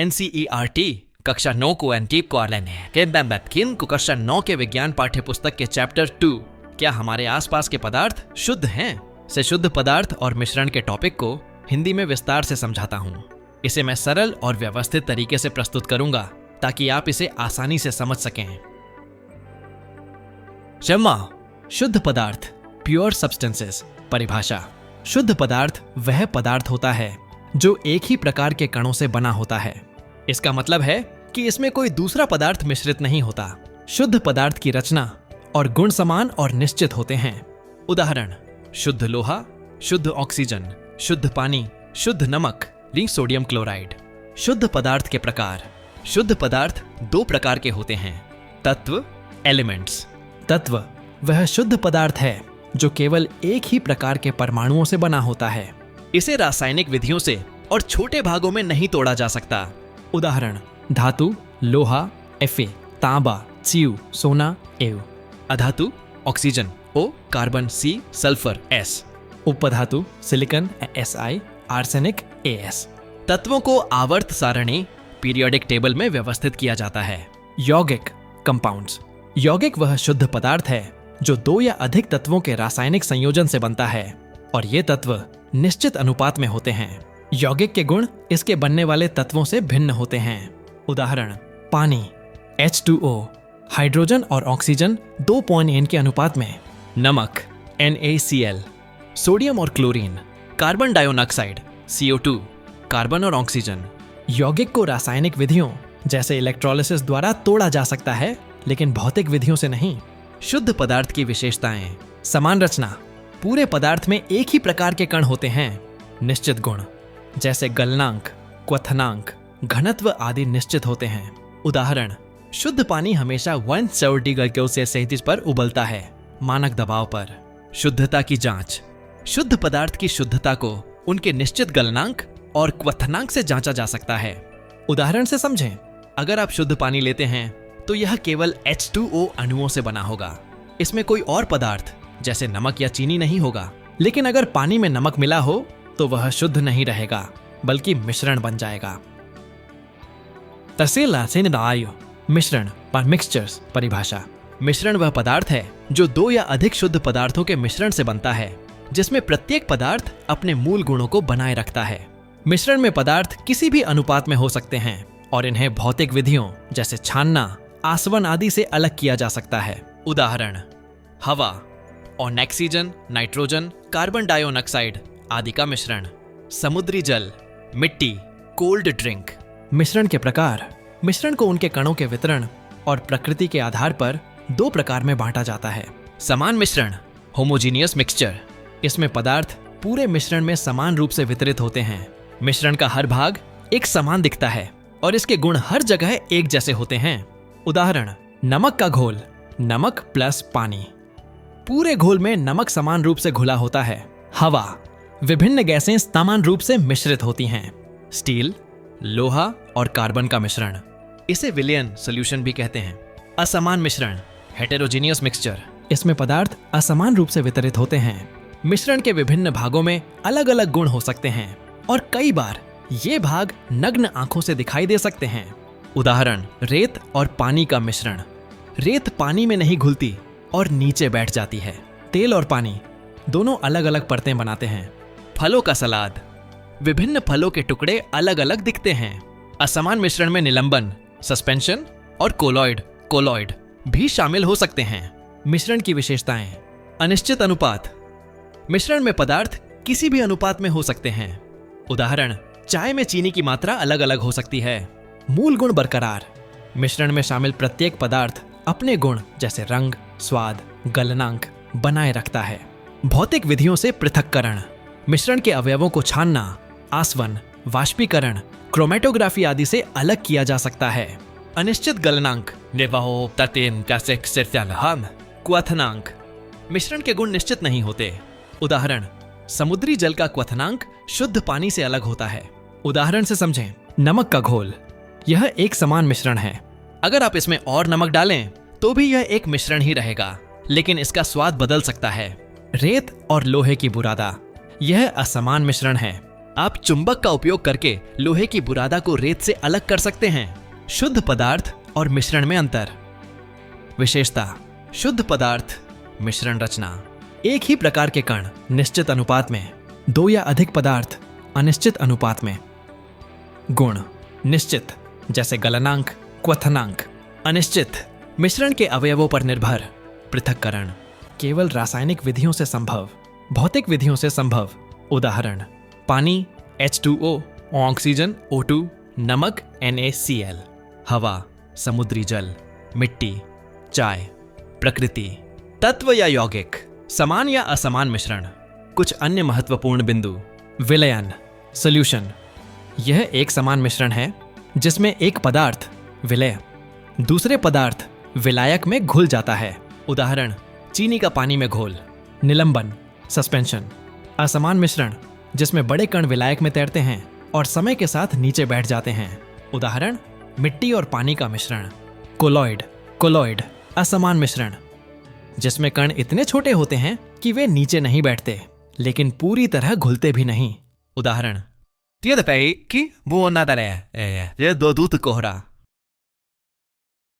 NCERT कक्षा 9 को एंटीप को किन को कक्षा 9 के विज्ञान पाठ्य पुस्तक के चैप्टर 2 क्या हमारे आसपास के पदार्थ शुद्ध हैं से शुद्ध पदार्थ और मिश्रण के टॉपिक को हिंदी में विस्तार से समझाता हूँ। इसे मैं सरल और व्यवस्थित तरीके से प्रस्तुत करूंगा ताकि आप इसे आसानी से समझ सकें। शम्मा, शुद्ध पदार्थ, प्योर सब्सटेंसेस। परिभाषा: शुद्ध पदार्थ वह पदार्थ होता है जो एक ही प्रकार के कणों से बना होता है। इसका मतलब है कि इसमें कोई दूसरा पदार्थ मिश्रित नहीं होता। शुद्ध पदार्थ की रचना और गुण समान और निश्चित होते हैं। उदाहरण: शुद्ध लोहा, शुद्ध ऑक्सीजन, शुद्ध पानी, शुद्ध नमक, सोडियम क्लोराइड। शुद्ध पदार्थ के प्रकार: शुद्ध पदार्थ दो प्रकार के होते हैं, तत्व, एलिमेंट्स। तत्व वह शुद्ध पदार्थ है जो केवल एक ही प्रकार के परमाणुओं से बना होता है। इसे रासायनिक विधियों से और छोटे भागों में नहीं तोड़ा जा सकता। उदाहरण: धातु, लोहा, Fe, तांबा, Cu, सोना, एव। अधातु: oxygen, O, carbon, C, sulphur, S। उपधातु: सिलिकॉन, Si, आर्सेनिक, As। तत्वों को आवर्त सारणी पीरियोडिक टेबल में व्यवस्थित किया जाता है। यौगिक, कंपाउंड्स। यौगिक वह शुद्ध पदार्थ है जो दो या अधिक तत्वों के रासायनिक संयोजन से बनता है और ये तत्व निश्चित अनुपात में होते हैं। यौगिक के गुण इसके बनने वाले तत्वों से भिन्न होते हैं। उदाहरण: पानी, H2O, हाइड्रोजन और ऑक्सीजन 2:1 के अनुपात में। नमक, NaCl, सोडियम और chlorine, carbon dioxide, CO2, carbon और ऑक्सीजन। यौगिक को रासायनिक विधियों जैसे इलेक्ट्रोलिसिस द्वारा तोड़ा जा सकता है, लेकिन भौतिक विधियों से नहीं। शुद्ध पदार्थ की विशेषताएं: समान रचना, पूरे पदार्थ में एक ही प्रकार के कण होते हैं। निश्चित गुण जैसे गलनांक, क्वथनांक, घनत्व आदि निश्चित होते हैं। उदाहरण: शुद्ध पानी हमेशा 170 डिग्री सेल्सियस पर उबलता है, मानक दबाव पर। शुद्धता की जांच: शुद्ध पदार्थ की शुद्धता को उनके निश्चित गलनांक और क्वथनांक से जांचा जा सकता है। उदाहरण से समझें, अगर आप शुद्ध पानी लेते हैं तो यह केवल H2O अणुओं से बना होगा। इसमें कोई और पदार्थ जैसे नमक या चीनी नहीं होगा। लेकिन अगर पानी में नमक मिला हो तो वह शुद्ध नहीं रहेगा, बल्कि मिश्रण बन जाएगा। मिश्रण पर मिक्सचर्स। परिभाषा: मिश्रण वह पदार्थ है जो दो या अधिक शुद्ध पदार्थों के मिश्रण से बनता है, जिसमें प्रत्येक पदार्थ अपने मूल गुणों को बनाए रखता है। मिश्रण में पदार्थ किसी भी अनुपात में हो सकते हैं और इन्हें भौतिक विधियों जैसे छानना, आसवन आदि से अलग किया जा सकता है। उदाहरण: हवा और ऑक्सीजन, नाइट्रोजन, कार्बन डाइऑक्साइड आदि का मिश्रण। समुद्री जल, मिट्टी, कोल्ड ड्रिंक। मिश्रण के प्रकार: मिश्रण को उनके कणों के वितरण और प्रकृति के आधार पर दो प्रकार में बांटा जाता है। समान मिश्रण, होमोजीनियस मिक्सचर। इसमें पदार्थ पूरे मिश्रण में समान रूप से वितरित होते हैं। मिश्रण का हर भाग एक समान दिखता है और इसके गुण हर जगह एक जैसे होते हैं। उदाहरण: नमक का घोल, नमक प्लस पानी। पूरे घोल में नमक समान रूप से घुला होता है। हवा: विभिन्न गैसें समान रूप से मिश्रित होती हैं। स्टील, लोहा और कार्बन का मिश्रण, इसे विलयन सॉल्यूशन भी कहते हैं। असमान मिश्रण, हेटेरोजीनियस मिक्सचर। इसमें पदार्थ असमान रूप से वितरित होते हैं। मिश्रण के विभिन्न भागों में अलग अलग गुण हो सकते हैं और कई बार ये भाग नग्न आंखों से दिखाई दे सकते हैं। उदाहरण: रेत और पानी का मिश्रण। रेत पानी में नहीं घुलती और नीचे बैठ जाती है। तेल और पानी दोनों अलग अलग परतें बनाते हैं। फलों का सलाद, विभिन्न फलों के टुकड़े अलग अलग दिखते हैं। असमान मिश्रण में निलंबन, सस्पेंशन और कोलॉइड भी शामिल हो सकते हैं। मिश्रण की विशेषताएं: अनिश्चित अनुपात, मिश्रण में पदार्थ किसी भी अनुपात में हो सकते हैं। उदाहरण: चाय में चीनी की मात्रा अलग अलग हो सकती है। मूल गुण बरकरार, मिश्रण में शामिल प्रत्येक पदार्थ अपने गुण जैसे रंग, स्वाद, गलनांक बनाए रखता है। भौतिक विधियों से पृथक्करण, मिश्रण के अवयवों को छानना, आसवन, वाष्पीकरण, क्रोमेटोग्राफी आदि से अलग किया जा सकता है। अनिश्चित गलनांक, क्वथनांक, मिश्रण के गुण निश्चित नहीं होते। उदाहरण: समुद्री जल का क्वथनांक शुद्ध पानी से अलग होता है। उदाहरण से समझें, नमक का घोल, यह एक समान मिश्रण है। अगर आप इसमें और नमक डालें तो भी यह एक मिश्रण ही रहेगा, लेकिन इसका स्वाद बदल सकता है। रेत और लोहे की बुरादा, यह असमान मिश्रण है। आप चुंबक का उपयोग करके लोहे की बुरादा को रेत से अलग कर सकते हैं। शुद्ध पदार्थ और मिश्रण में अंतर। विशेषता: शुद्ध पदार्थ मिश्रण रचना, एक ही प्रकार के कण निश्चित अनुपात में, दो या अधिक पदार्थ अनिश्चित अनुपात में। गुण: निश्चित जैसे गलनांक, क्वथनांक। अनिश्चित मिश्रण के अवयवों पर निर्भर। पृथक्करण केवल रासायनिक विधियों से संभव, भौतिक विधियों से संभव। उदाहरण: पानी H2O, ऑक्सीजन O2, नमक NaCl, हवा, समुद्री जल, मिट्टी, चाय। प्रकृति: तत्व या यौगिक, समान या असमान मिश्रण। कुछ अन्य महत्वपूर्ण बिंदु। विलयन सॉल्यूशन: यह एक समान मिश्रण है जिसमें एक पदार्थ विलय दूसरे पदार्थ विलायक में घुल जाता है। उदाहरण: चीनी का पानी में घोल। निलंबन सस्पेंशन: असमान मिश्रण जिसमें बड़े कण विलायक में तैरते हैं और समय के साथ नीचे बैठ जाते हैं। उदाहरण: मिट्टी और पानी का मिश्रण। कोलॉइड असमान मिश्रण जिसमें कण इतने छोटे होते हैं कि वे नीचे नहीं बैठते लेकिन पूरी तरह घुलते भी नहीं। उदाहरण: Tiada baik ki buona dare. Dia do kohra.